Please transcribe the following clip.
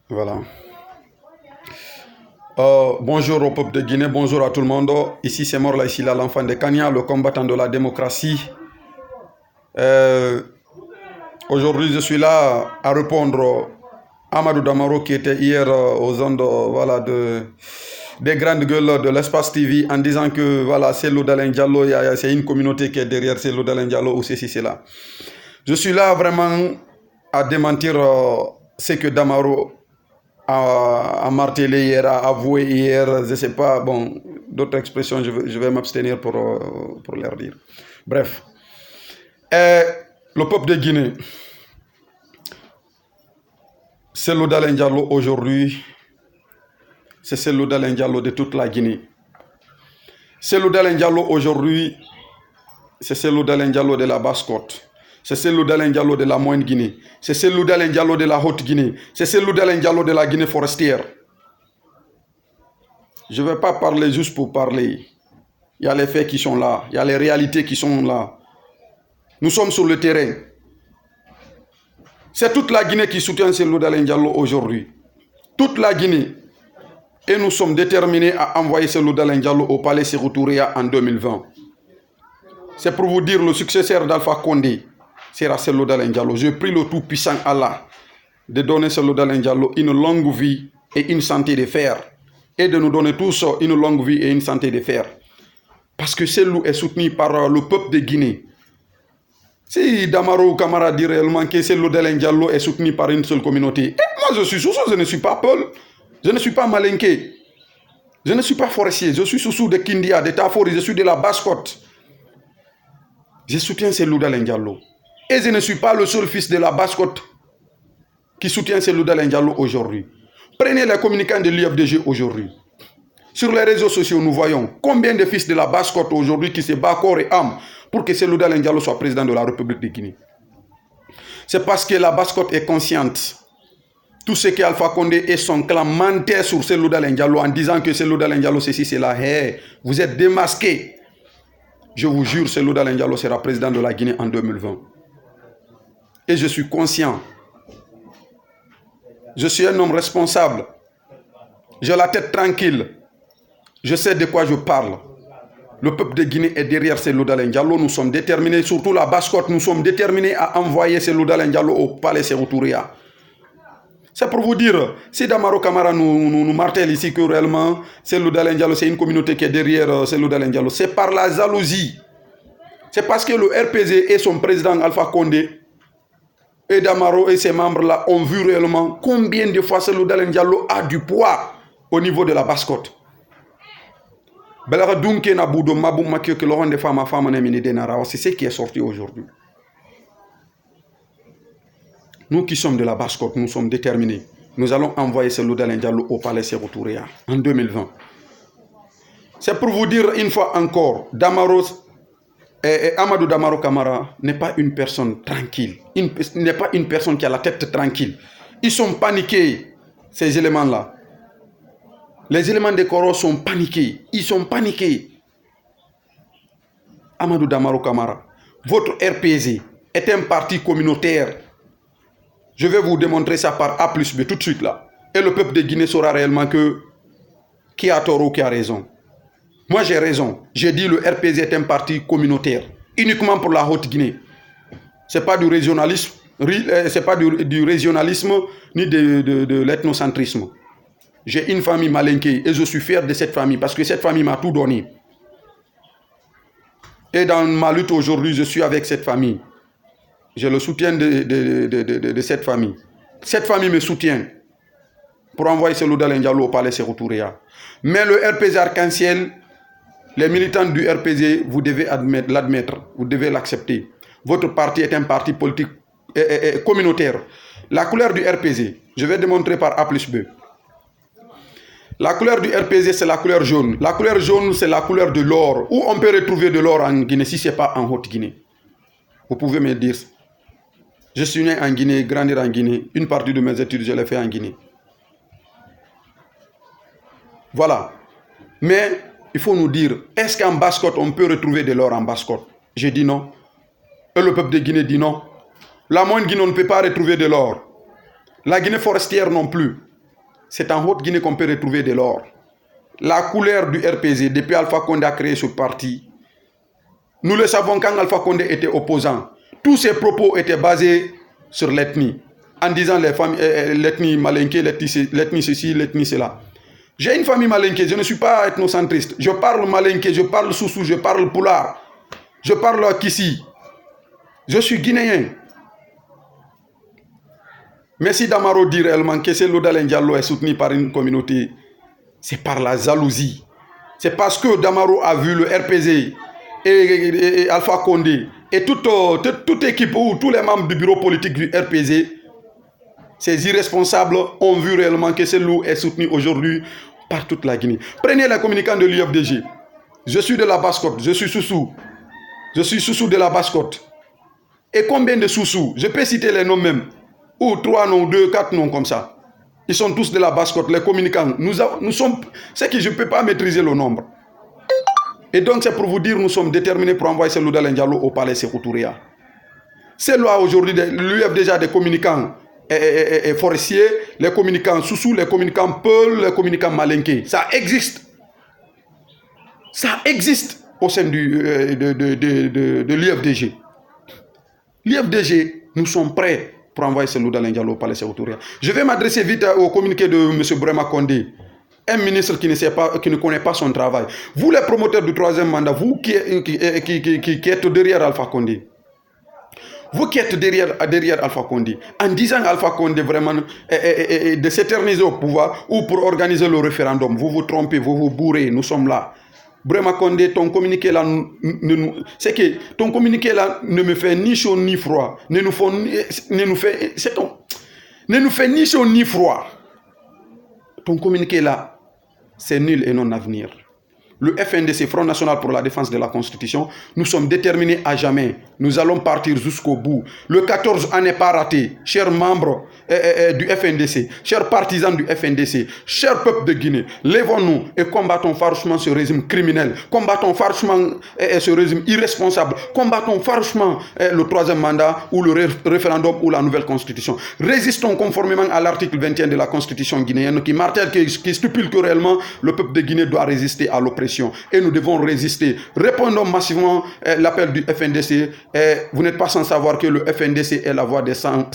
Voilà. Bonjour au peuple de Guinée, bonjour à tout le monde. Ici c'est Morla, ici là, l'enfant de Kanya, le combattant de la démocratie. Euh, Aujourd'hui, je suis là à répondre à Amadou Damaro qui était hier aux ondes voilà, des grandes gueules de l'espace TV en disant que voilà, c'est Lodalen Diallo, c'est une communauté qui est derrière, c'est Lodalen Diallo ou ceci, c'est là. Je suis là vraiment à démentir ce que Damaro a martelé hier, a avoué hier, je ne sais pas, bon, d'autres expressions, je vais m'abstenir pour leur dire. Bref. Le peuple de Guinée, c'est Lodalen Diallo aujourd'hui, c'est Lodalen Diallo de toute la Guinée. C'est Lodalen Diallo aujourd'hui, c'est Lodalen Diallo de la Basse-Côte. C'est Lodalen Diallo de la Moyenne Guinée. C'est Lodalen Diallo de la Haute Guinée. C'est Lodalen Diallo de la Guinée forestière. Je ne vais pas parler juste pour parler. Il y a les faits qui sont là. Il y a les réalités qui sont là. Nous sommes sur le terrain. C'est toute la Guinée qui soutient Lodalen Diallo aujourd'hui. Toute la Guinée. Et nous sommes déterminés à envoyer Lodalen Diallo au palais Sékou Touré en 2020. C'est pour vous dire le successeur d'Alpha Condé sera Lodalen Diallo. Je prie le Tout-Puissant Allah de donner Lodalen Diallo une longue vie et une santé de fer. Et de nous donner tous une longue vie et une santé de fer. Parce que Selou est soutenu par le peuple de Guinée. Si Damaro Camara dit réellement que Lodalen Diallo est soutenu par une seule communauté, moi je suis Soussou, je ne suis pas Paul, je ne suis pas Malinké, je ne suis pas forestier, je suis Soussou de Kindia, de Tafori, je suis de la Basse-Côte. Je soutiens Lodalen Diallo. Et je ne suis pas le seul fils de la Basse-Côte qui soutient Lodalen Diallo aujourd'hui. Prenez les communicants de l'IFDG aujourd'hui. Sur les réseaux sociaux, nous voyons combien de fils de la Basse-Côte aujourd'hui qui se battent corps et âme pour que Lodalen Diallo soit président de la République de Guinée. C'est parce que la Basse-Côte est consciente. Tout ce qu'Alpha Condé et son clan mentaient sur Lodalen Diallo en disant que Lodalen Diallo, ceci, c'est là. Hey, vous êtes démasqués. Je vous jure, Lodalen Diallo sera président de la Guinée en 2020. Et je suis conscient. Je suis un homme responsable. J'ai la tête tranquille. Je sais de quoi je parle. Le peuple de Guinée est derrière Lodalen Diallo. Nous sommes déterminés, surtout la Basse-Côte, nous sommes déterminés à envoyer Lodalen Diallo au palais Sékou Touré. C'est pour vous dire, si Damaro Camara nous martèle ici que réellement Lodalen Diallo, c'est une communauté qui est derrière Lodalen Diallo, c'est par la jalousie. C'est parce que le RPG et son président Alpha Condé et Damaro et ses membres-là ont vu réellement combien de fois Lodalen Diallo a du poids au niveau de la Basse-Côte. C'est ce qui est sorti aujourd'hui. Nous qui sommes de la Basse-Côte, nous sommes déterminés. Nous allons envoyer Lodalen Diallo au palais Sékou Touré en 2020. C'est pour vous dire une fois encore, Amadou Damaro Camara n'est pas une personne tranquille. N'est pas une personne qui a la tête tranquille. Ils sont paniqués, ces éléments-là. Les éléments de Koro sont paniqués. Ils sont paniqués. Amadou Damaro Camara, votre RPZ est un parti communautaire. Je vais vous démontrer ça par A plus B tout de suite là. Et le peuple de Guinée saura réellement que qui a tort ou qui a raison. Moi j'ai raison. J'ai dit le RPZ est un parti communautaire. Uniquement pour la Haute-Guinée. Ce n'est pas du régionalisme. C'est pas du régionalisme ni de l'ethnocentrisme. J'ai une famille malinquée et je suis fier de cette famille parce que cette famille m'a tout donné. Et dans ma lutte aujourd'hui, je suis avec cette famille. J'ai le soutien de cette famille. Cette famille me soutient pour envoyer Lodalen Diallo au palais Sékou Touré. Mais le RPZ Arc-en-Ciel, les militants du RPZ, vous devez l'admettre, vous devez l'accepter. Votre parti est un parti politique communautaire. La couleur du RPZ, je vais démontrer par A plus B. La couleur du RPZ, c'est la couleur jaune. La couleur jaune, c'est la couleur de l'or. Où on peut retrouver de l'or en Guinée si ce n'est pas en Haute-Guinée. Vous pouvez me dire. Je suis né en Guinée, grandi en Guinée. Une partie de mes études, je l'ai fait en Guinée. Voilà. Mais il faut nous dire, est-ce qu'en Basse-Côte, on peut retrouver de l'or en Basse-Côte? J'ai dit non. Et le peuple de Guinée dit non. La Moyenne Guinée, on ne peut pas retrouver de l'or. La Guinée forestière non plus. C'est en Haute-Guinée qu'on peut retrouver de l'or. La couleur du RPZ, depuis Alpha Condé a créé ce parti, nous le savons quand Alpha Condé était opposant. Tous ses propos étaient basés sur l'ethnie, en disant l'ethnie malinké, l'ethnie ceci, l'ethnie cela. J'ai une famille malinké, je ne suis pas ethnocentriste. Je parle malinké, je parle soussou, je parle poulard, je parle kissi. Je suis guinéen. Mais si Damaro dit réellement que Cellou Dalein Diallo est soutenu par une communauté, c'est par la jalousie. C'est parce que Damaro a vu le RPZ et Alpha Condé et toute équipe ou tous les membres du bureau politique du RPZ, ces irresponsables ont vu réellement que Cellou est soutenu aujourd'hui par toute la Guinée. Prenez les communicants de l'UFDG. Je suis de la Basse-Côte, je suis Soussou. Je suis Soussou de la Basse-Côte. Et combien de Soussou? Je peux citer les noms même. Ou 3 noms, 2, 4 noms comme ça. Ils sont tous de la Basse-Côte, les communicants. Nous sommes... C'est que je ne peux pas maîtriser le nombre. Et donc c'est pour vous dire, nous sommes déterminés pour envoyer Cellou Dalein Diallo au palais Sékou Touré. Cellou a aujourd'hui, l'UF a des communicants et forestiers, les communicants Soussou, les communicants Peul, les communicants Malinké. Ça existe. Ça existe au sein de l'UFDG. L'UFDG, nous sommes prêts pour envoyer Cellou Dalein Diallo au palais Sékou Touré. Je vais m'adresser vite au communiqué de M. Brema Condé, un ministre qui ne connaît pas son travail. Vous les promoteurs du troisième mandat, vous qui êtes derrière Alpha Condé, vous qui êtes derrière Alpha Condé, en disant à Alpha Condé vraiment de s'éterniser au pouvoir ou pour organiser le référendum, vous vous trompez, vous vous bourrez, nous sommes là. Brema Condé, ton communiqué là, c'est que ton communiqué là ne me fait ni chaud ni froid, ne nous fait ni chaud ni froid. Ton communiqué là, c'est nul et non avenir. Le FNDC, Front National pour la Défense de la Constitution, nous sommes déterminés à jamais. Nous allons partir jusqu'au bout. Le 14 n'est pas raté. Chers membres du FNDC, chers partisans du FNDC, chers peuples de Guinée, lèvons-nous et combattons farouchement ce régime criminel. Combattons farouchement ce régime irresponsable. Combattons farouchement le troisième mandat ou le référendum ou la nouvelle constitution. Résistons conformément à l'article 21 de la Constitution guinéenne qui martèle, qui stipule que réellement le peuple de Guinée doit résister à l'oppression. Et nous devons résister. Répondons massivement à l'appel du FNDC. Vous n'êtes pas sans savoir que le FNDC est la voix des sans